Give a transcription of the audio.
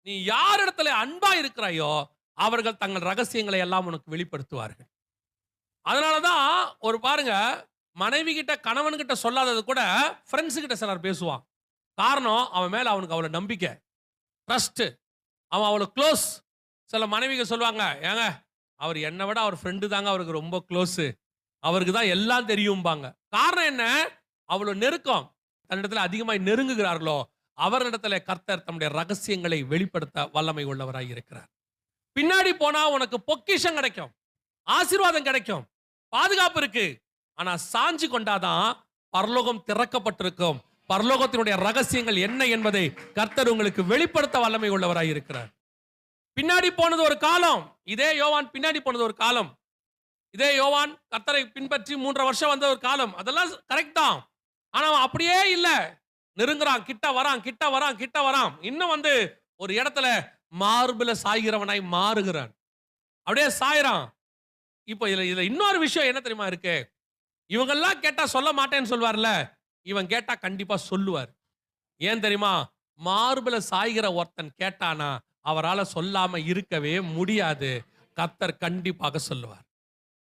நீ யாரிடத்துல அன்பா இருக்கிறாயோ அவர்கள் தங்கள் ரகசியங்களை எல்லாம் உனக்கு வெளிப்படுத்துவார்கள். அதனால தான் ஒரு பாருங்க, மனைவி கிட்ட கணவன் கிட்ட சொல்லாதது கூட ஃபிரெண்ட்ஸ் கிட்ட சிலர் பேசுவான். காரணம் அவன் மேல அவனுக்கு அவ்வளவு நம்பிக்கை, ட்ரஸ்ட். அவன் அவ்வளவு க்ளோஸ். சில மனைவிகள் சொல்லுவாங்க, ஏங்க அவர் என்ன விட அவர் ஃப்ரெண்டு தாங்க அவருக்கு ரொம்ப க்ளோஸ். அவருக்கு தான் எல்லாம் தெரியும்பாங்க. காரணம் என்ன? அவ்வளவு நெருக்கம். தன்னிடத்தில் அதிகமாய் நெருங்குகிறார்களோ அவர்களிடத்தில் கர்த்தர் தம்முடைய ரகசியங்களை வெளிப்படுத்த வல்லமை உள்ளவராய் இருக்கிறார். பின்னாடி போனா உனக்கு பொக்கிஷம் கிடைக்கும், ஆசீர்வாதம் கிடைக்கும், பாதுகாப்பு இருக்கு. ஆனா சாஞ்சி கொண்டாதான் பரலோகம் திறக்கப்பட்டிருக்கும். பரலோகத்தினுடைய ரகசியங்கள் என்ன என்பதை கர்த்தர் உங்களுக்கு வெளிப்படுத்த வல்லமை உள்ளவராய் இருக்கிறார். பின்னாடி போனது ஒரு காலம். இதே யோவான் பின்னாடி போனது ஒரு காலம். இதே யோவான் கர்த்தரை பின்பற்றி 3 வருஷம் வந்த ஒரு காலம். அதெல்லாம் கரெக்ட் தான். ஆனா அவன் அப்படியே இல்ல. நெருங்குறான், கிட்ட வரான், கிட்ட வரான், கிட்ட வரான். இன்னும் வந்து ஒரு இடத்துல மார்பில சாய்கிறவனாய் மாறுகிறான். அப்படியே சாயறான். இப்போ இதுல இன்னொரு விஷயம் என்ன தெரியுமா இருக்கு? இவங்கெல்லாம் கேட்டா சொல்ல மாட்டேன்னு சொல்வார்ல, இவன் கேட்டா கண்டிப்பா சொல்லுவார். ஏன் தெரியுமா? மார்பில சாய்கிற ஒருத்தன் கேட்டானா அவரால சொல்லாம இருக்கவே முடியாது. கர்த்தர் கண்டிப்பாக சொல்லுவார்.